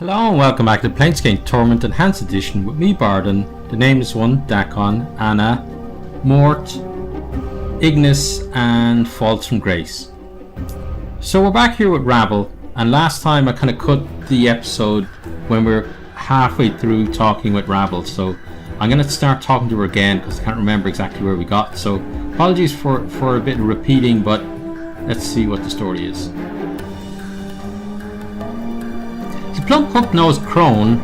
Hello and welcome back to Planescape Torment Enhanced Edition with me, Bardon, the nameless one, Dakon, Anna, Mort, Ignis, and Falls from Grace. So we're back here with Rabble, and last time I kind of cut the episode when we're halfway through talking with Rabble, so I'm going to start talking to her again because I can't remember exactly where we got, so apologies for a bit of repeating, but let's see what the story is. The plump hook-nosed Crone...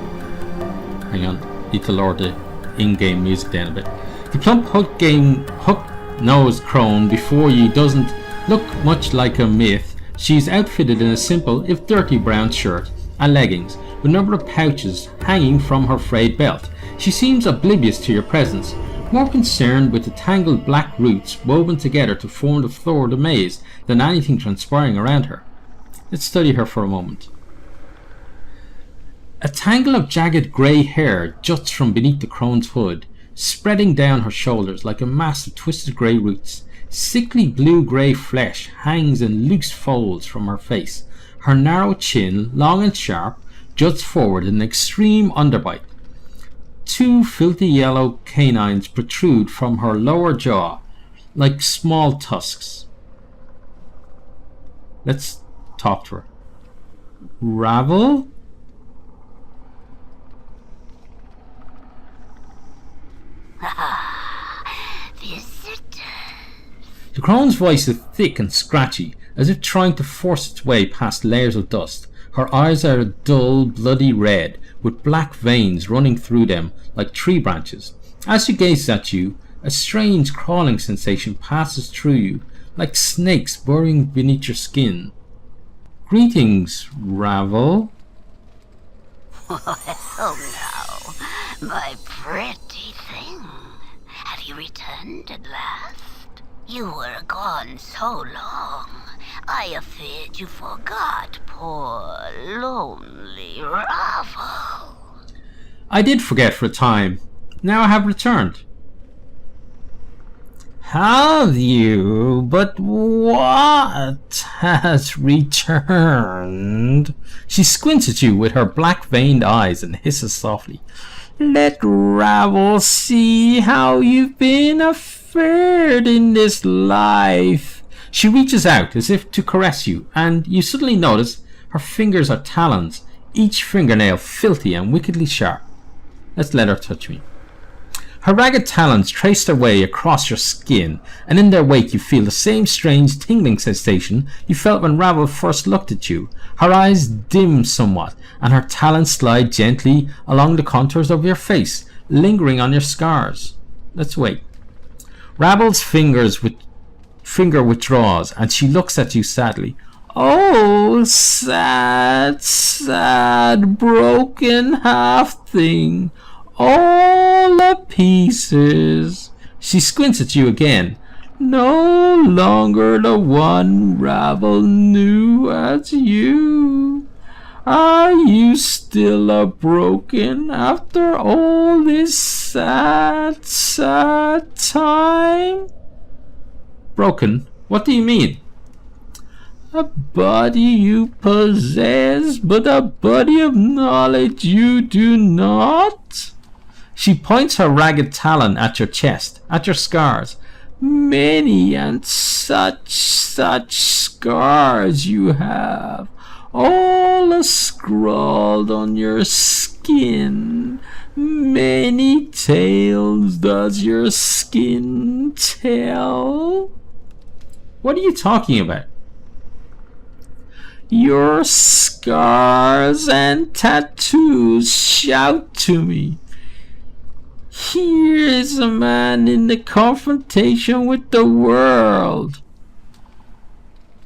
Hang on, need to lower the in-game music down a bit. The plump hook-nosed Crone before you doesn't look much like a myth. She's outfitted in a simple, if dirty, brown shirt and leggings, with a number of pouches hanging from her frayed belt. She seems oblivious to your presence, more concerned with the tangled black roots woven together to form the floor of the maze than anything transpiring around her. Let's study her for a moment. A tangle of jagged grey hair juts from beneath the Crone's hood, spreading down her shoulders like a mass of twisted grey roots. Sickly blue-grey flesh hangs in loose folds from her face. Her narrow chin, long and sharp, juts forward in an extreme underbite. Two filthy yellow canines protrude from her lower jaw, like small tusks. Let's talk to her. Rabble? Visitors. The Crone's voice is thick and scratchy, as if trying to force its way past layers of dust. Her eyes are a dull, bloody red, with black veins running through them like tree branches. As she gazes at you, a strange crawling sensation passes through you, like snakes burrowing beneath your skin. Greetings, Rabble. Oh no, my pretty thing. Have you returned at last? You were gone so long, I feared you forgot poor, lonely Ravel. I did forget for a time. Now I have returned. Have you? But what has returned? She squints at you with her black-veined eyes and hisses softly. Let Rabble see how you've been fared in this life. She reaches out as if to caress you, and you suddenly notice her fingers are talons, each fingernail filthy and wickedly sharp. Let's let her touch me. Her ragged talons trace their way across your skin, and in their wake you feel the same strange tingling sensation you felt when Rabble first looked at you. Her eyes dim somewhat, and her talons slide gently along the contours of your face, lingering on your scars. Let's wait. Rabble's finger withdraws, and she looks at you sadly. Oh, sad, sad, broken half-thing. All the pieces. She squints at you again. No longer the one Rabble knew as you. Are you still a broken after all this sad, sad time? Broken? What do you mean? A body you possess, but a body of knowledge you do not? She points her ragged talon at your chest, at your scars. Many and such scars you have, all scrawled on your skin. Many tales does your skin tell. What are you talking about? Your scars and tattoos shout to me. Here is a man in the confrontation with the world.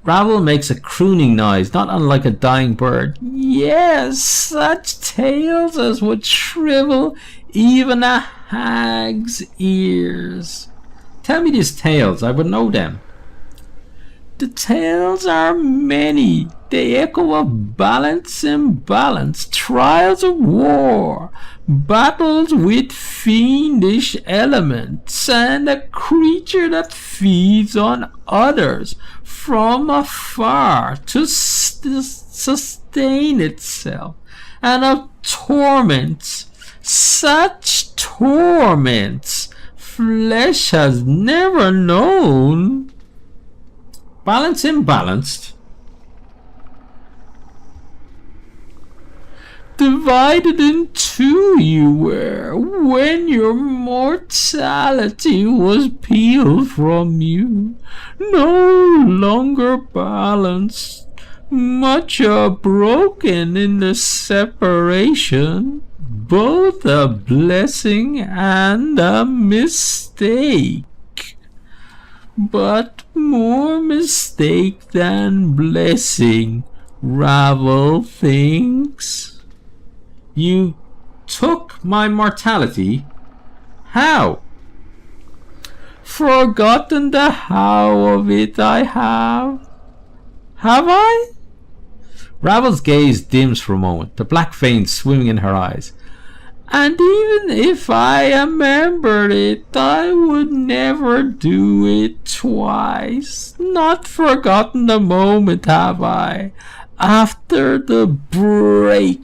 Rabble makes a crooning noise, not unlike a dying bird. Yes, such tales as would shrivel even a hag's ears. Tell me these tales, I would know them. The tales are many. They echo of balance and imbalance, trials of war, battles with fiendish elements, and a creature that feeds on others from afar to sustain itself. and of torments, such torments flesh has never known. Balance imbalanced. Divided in two you were, when your mortality was peeled from you, no longer balanced, much broken in the separation, both a blessing and a mistake. But more mistake than blessing, Ravel thinks. You took my mortality? How? Forgotten the how of it I have. Have I? Ravel's gaze dims for a moment, the black veins swimming in her eyes. And even if I remembered it, I would never do it twice. Not forgotten the moment, have I? After the break,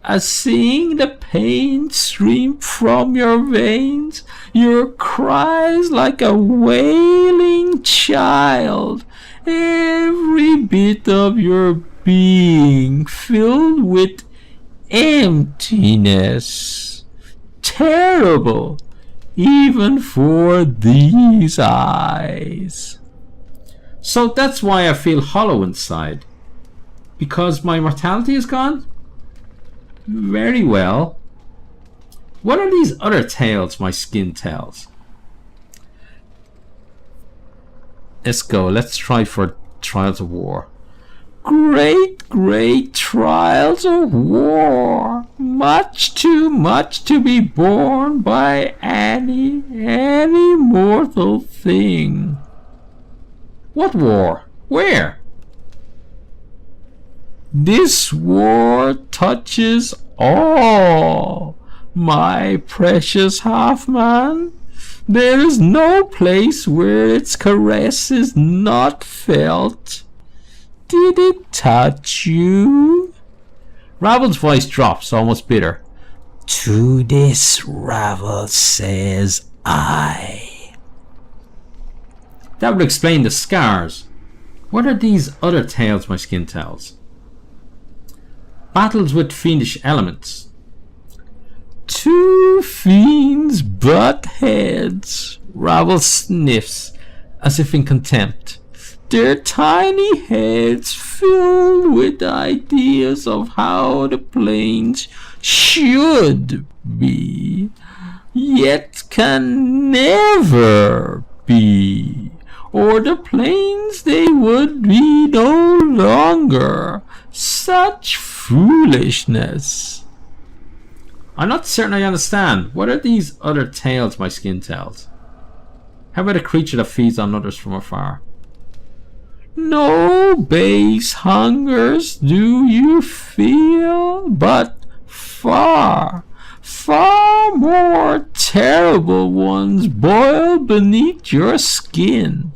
as seeing the pain stream from your veins, your cries like a wailing child, every bit of your being filled with emptiness, terrible even for these eyes. So that's why I feel hollow inside, because my mortality is gone? Very well. What are these other tales my skin tells? Let's go. Let's try for Trials of War. Great, great trials of war. Much too much to be borne by any mortal thing. What war? Where? This war touches all, my precious half-man. There is no place where its caress is not felt. Did it touch you? Ravel's voice drops, almost bitter. To this, Ravel says I. That would explain the scars. What are these other tales my skin tells? Battles with fiendish elements. Two fiends butt heads. Ravel sniffs, as if in contempt. Their tiny heads filled with ideas of how the planes should be, yet can never be, or the planes they would be no longer. Such foolishness. I'm not certain I understand. What are these other tales my skin tells? How about a creature that feeds on others from afar? No base hungers do you feel, but far, far more terrible ones boil beneath your skin,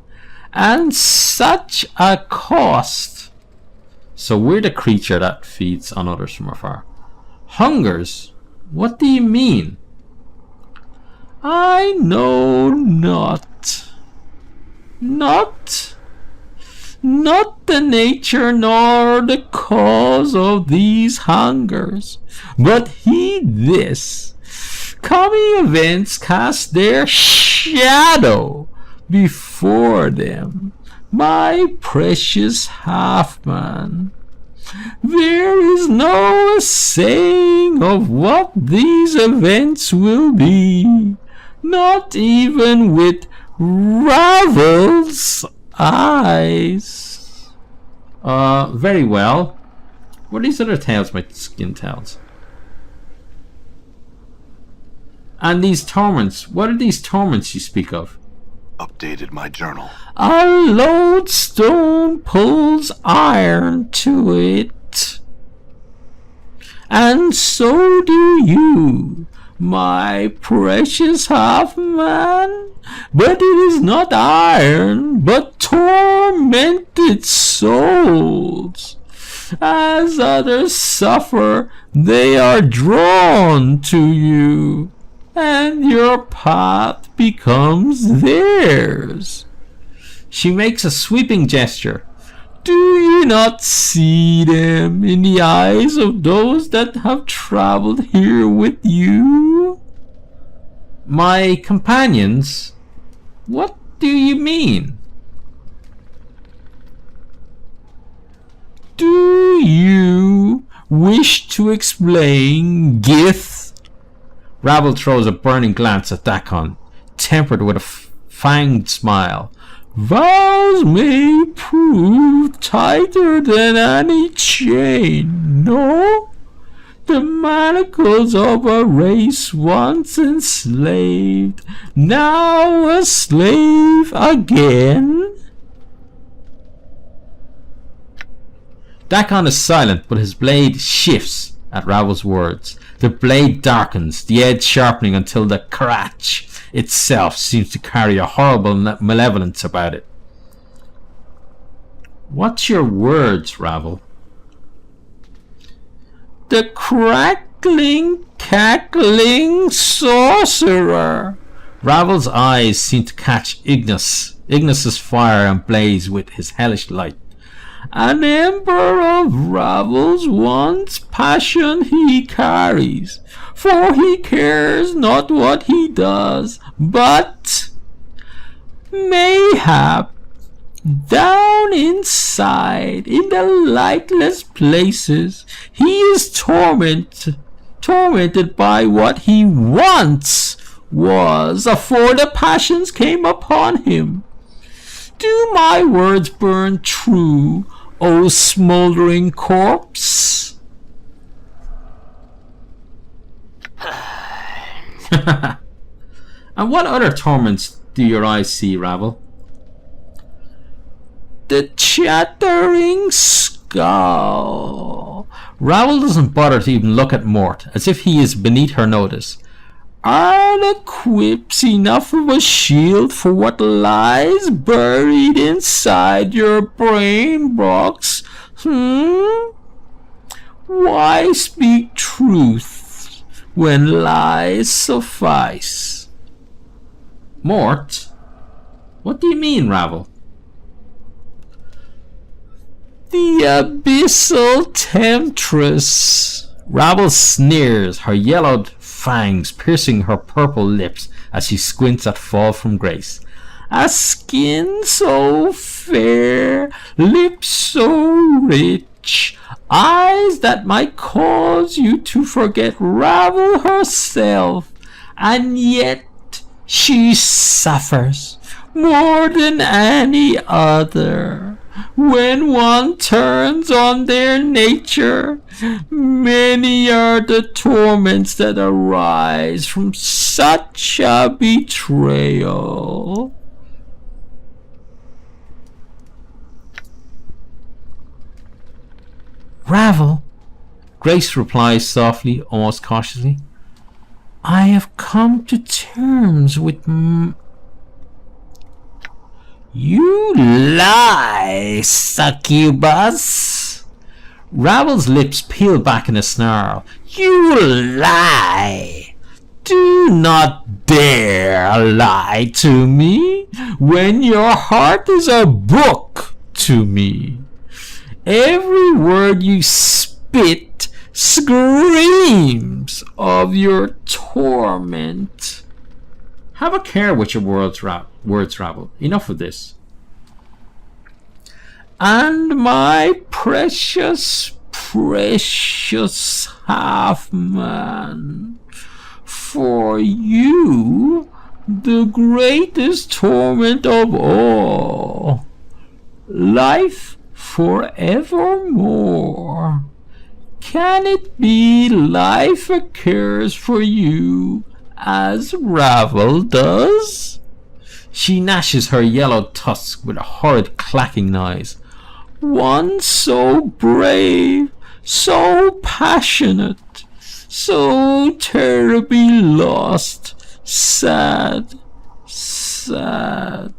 and such a cost. So we're the creature that feeds on others from afar. Hungers? What do you mean? I know not. Not the nature nor the cause of these hungers, but heed this. Coming events cast their shadow before them, my precious half-man. There is no saying of what these events will be, not even with Ravel's eyes. Very well. What are these other tales my skin tells? And these torments, what are these torments you speak of? Updated my journal. A lodestone pulls iron to it, and so do you, my precious half-man. But it is not iron, but tormented souls. As others suffer, they are drawn to you, and your path becomes theirs. She makes a sweeping gesture. Do you not see them in the eyes of those that have traveled here with you? My companions? What do you mean? Do you wish to explain, Gith? Rabble throws a burning glance at Dakon, tempered with a fanged smile. Vows may prove tighter than any chain, no? The manacles of a race once enslaved, now a slave again? Dakon is silent, but his blade shifts at Ravel's words. The blade darkens, the edge sharpening until the crotch itself seems to carry a horrible malevolence about it. What's your words, Ravel? The crackling, cackling sorcerer. Ravel's eyes seem to catch Ignis's fire and blaze with his hellish light. An ember of Ravel's once passion he carries, for he cares not what he does, but mayhap down inside, in the lightless places, he is tormented by what he once was, afore the passions came upon him. Do my words burn true, O smouldering corpse? And what other torments do your eyes see, Ravel? The chattering skull. Ravel doesn't bother to even look at Mort, as if he is beneath her notice. Are the quips enough of a shield for what lies buried inside your brain box? Why speak truth when lies suffice? Mort? What do you mean, Ravel? The abyssal temptress. Ravel sneers, her yellowed fangs piercing her purple lips as she squints at Fall from Grace. A skin so fair, lips so rich, eyes that might cause you to forget Ravel herself, and yet she suffers more than any other. When one turns on their nature, many are the torments that arise from such a betrayal. Ravel, Grace replies softly, almost cautiously, I have come to terms with You lie, succubus! Ravel's lips peel back in a snarl. You lie! Do not dare lie to me when your heart is a book to me. Every word you spit screams of your torment. Have a care with your words, Ravel. Enough of this. And my precious, precious half-man, for you, the greatest torment of all, life forevermore. Can it be life occurs for you as Ravel does? She gnashes her yellow tusk with a horrid clacking noise. One so brave, so passionate, so terribly lost, sad, sad.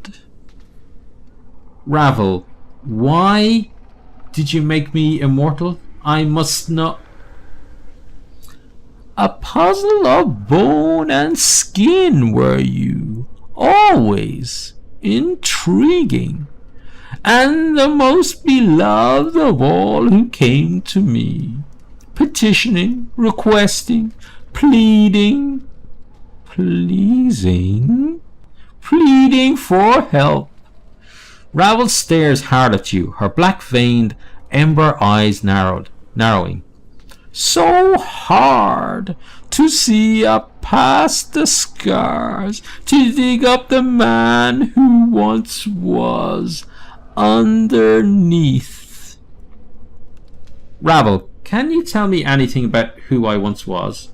Ravel, why Did you make me immortal? I must not. A puzzle of bone and skin were you, always intriguing, and the most beloved of all who came to me, petitioning, requesting, pleading, pleasing, pleading for help. Ravel stares hard at you, her black-veined ember eyes narrowing. So hard to see up past the scars, to dig up the man who once was underneath. Ravel, can you tell me anything about who I once was?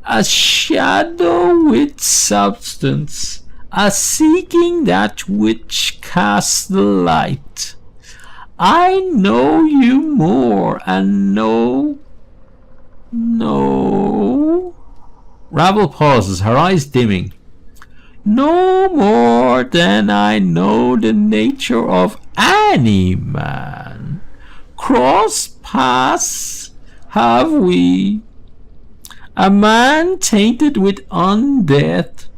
A shadow with substance, a seeking that which casts the light. I know you more, and no. Ravel pauses, her eyes dimming. No more than I know the nature of any man. Cross paths have we. A man tainted with undeath,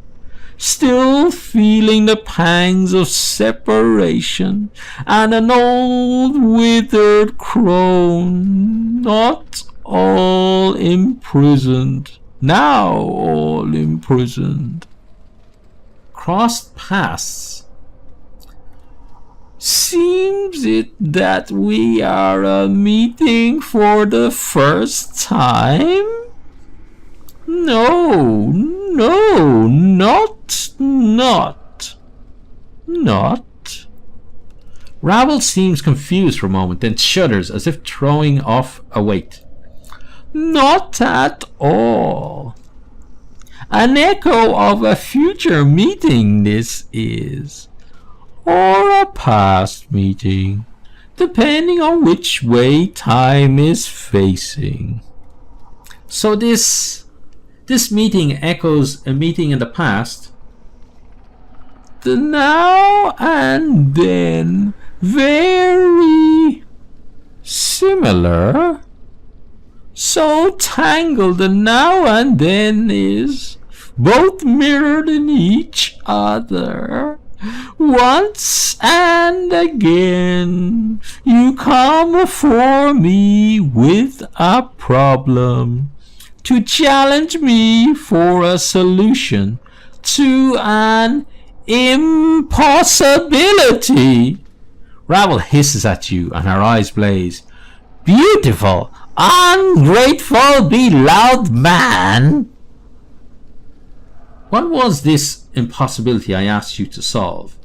still feeling the pangs of separation, and an old withered crone, not all imprisoned, now all imprisoned. Crossed paths. Seems it that we are meeting for the first time? No, not. Ravel seems confused for a moment, then shudders as if throwing off a weight. Not at all. An echo of a future meeting this is, or a past meeting, depending on which way time is facing. So this meeting echoes a meeting in the past. The now and then very similar. So tangled the now and then is, both mirrored in each other. Once and again you come before me with a problem, to challenge me for a solution to an impossibility. Ravel hisses at you and her eyes blaze. Beautiful, ungrateful, beloved man. What was this impossibility I asked you to solve?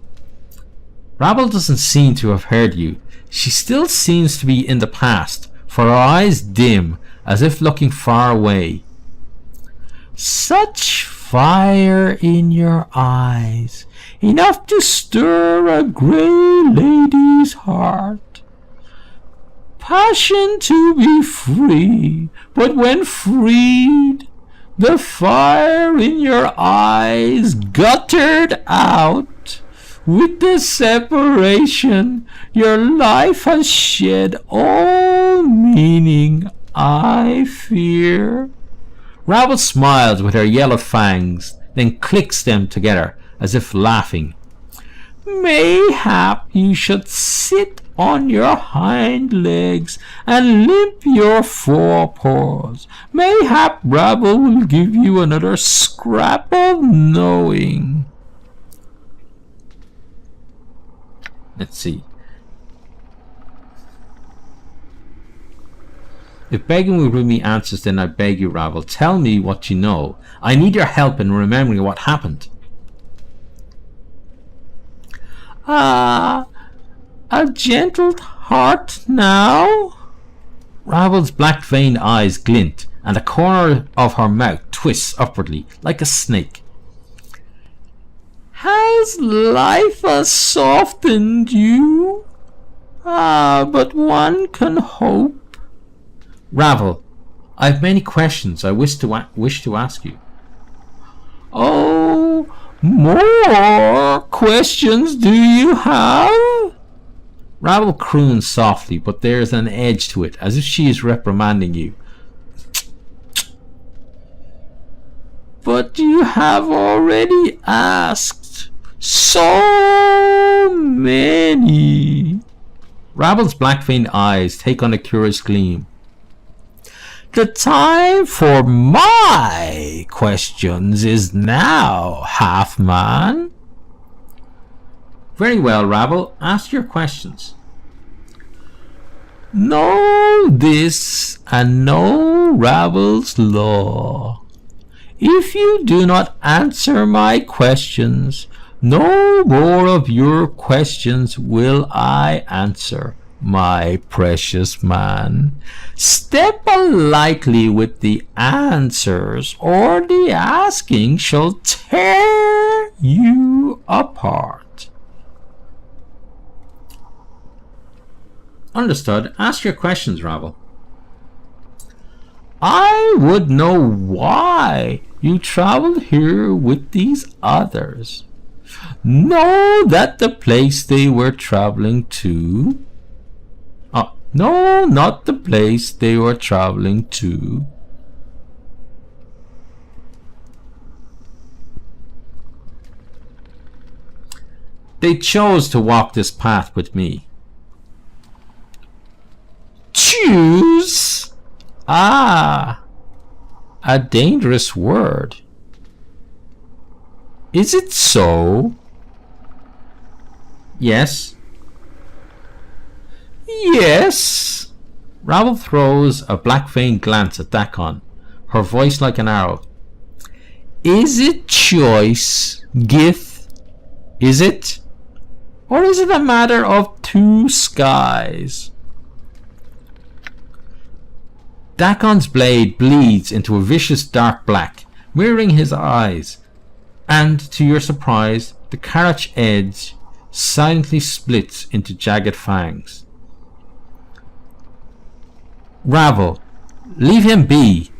Ravel doesn't seem to have heard you. She still seems to be in the past, for her eyes dim, as if looking far away. Such fire in your eyes, enough to stir a grey lady's heart. Passion to be free, but when freed, the fire in your eyes guttered out. With the separation, your life has shed all meaning, I fear. Ravel smiles with her yellow fangs, then clicks them together as if laughing. Mayhap you should sit on your hind legs and limp your forepaws. Mayhap Ravel will give you another scrap of knowing. Let's see. If begging will bring me answers, then I beg you, Ravel, tell me what you know. I need your help in remembering what happened. A gentle heart now? Ravel's black-veined eyes glint, and the corner of her mouth twists upwardly, like a snake. Has life softened you? But one can hope. Ravel, I have many questions I wish to ask you. Oh, more questions do you have? Rabble croons softly, but there's an edge to it, as if she is reprimanding you. But you have already asked so many. Rabble's black-veined eyes take on a curious gleam. The time for my questions is now, half-man. Very well, Rabble. Ask your questions. Know this and know Rabble's law. If you do not answer my questions, no more of your questions will I answer, my precious man. Step lightly with the answers, or the asking shall tear you apart. Understood. Ask your questions, Rabble. I would know why you traveled here with these others. Know that the place they were traveling to... no, not the place they were traveling to. They chose to walk this path with me. Choose? Ah, a dangerous word. Is it so? Yes. Yes. Rabble throws a black-veined glance at Dakon, her voice like an arrow. Is it choice, Gith? Is it? Or is it a matter of two skies? Dakon's blade bleeds into a vicious dark black, mirroring his eyes, and to your surprise, the Karach edge silently splits into jagged fangs. Rabble, leave him be.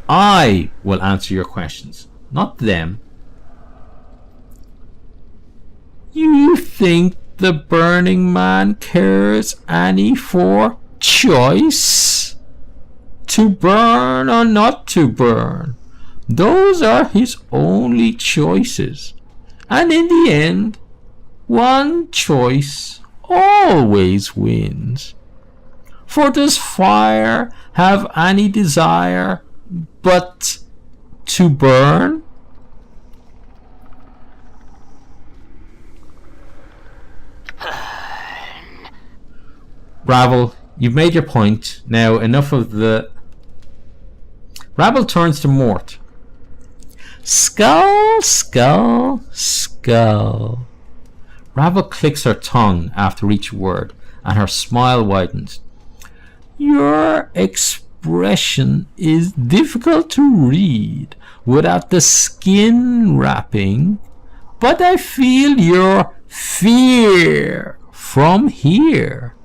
I will answer your questions, not them. You think the Burning Man cares any for choice? To burn or not to burn? Those are his only choices. And in the end, one choice always wins. For does fire have any desire but to burn? Rabble, you've made your point. Now enough of the... Rabble turns to Mort. Skull, skull, skull. Rabble clicks her tongue after each word, and her smile widens. Your expression is difficult to read without the skin wrapping, but I feel your fear from here.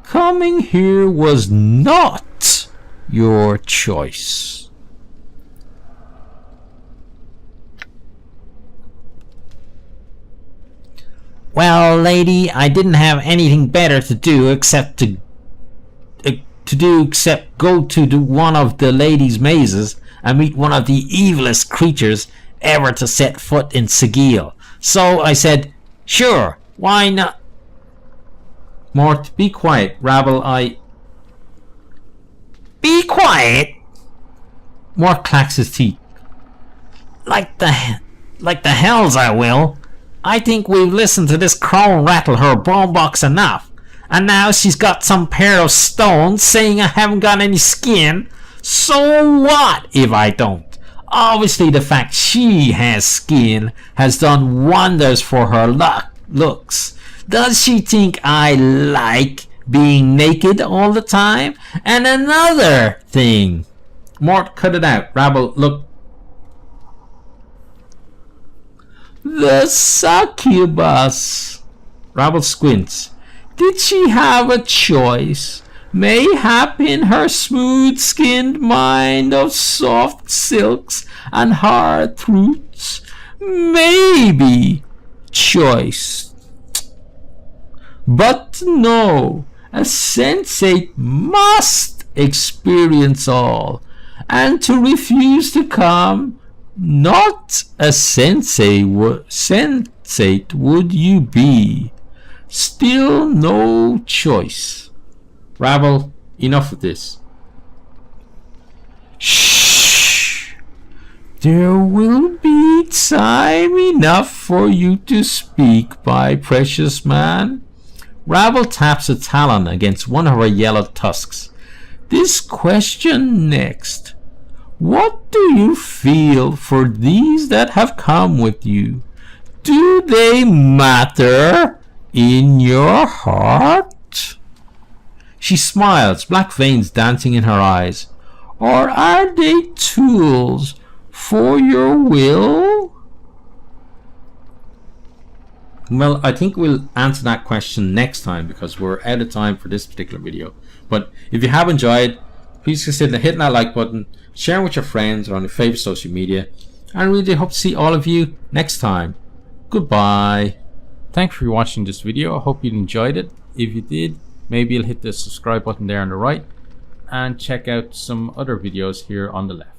Coming here was not your choice. Well, lady, I didn't have anything better to do except go to one of the lady's mazes and meet one of the evilest creatures ever to set foot in Sigil. So I said, sure, why not? Mort, be quiet. Rabble, Be quiet? Mort clacks his teeth. Like the hells I will. I think we've listened to this Crone rattle her boombox enough. And now she's got some pair of stones saying I haven't got any skin. So what if I don't? Obviously the fact she has skin has done wonders for her looks. Does she think I like being naked all the time? And another thing. Mort, cut it out. Rabble, look. The succubus. Rabble squints. Did she have a choice? Mayhap in her smooth-skinned mind of soft silks and hard fruits, maybe choice. But no, a sensate must experience all, and to refuse to come, not a sensate would you be. Still no choice. Rabble, enough of this. Shh! There will be time enough for you to speak, my precious man. Rabble taps a talon against one of her yellow tusks. This question next. What do you feel for these that have come with you? Do they matter in your heart? She smiles, black veins dancing in her eyes. Or are they tools for your will? Well, I think we'll answer that question next time because we're out of time for this particular video. But if you have enjoyed, please consider hitting that like button, sharing with your friends or on your favorite social media, and we really hope to see all of you next time. Goodbye. Thanks for watching this video. I hope you enjoyed it. If you did, maybe you'll hit the subscribe button there on the right and check out some other videos here on the left.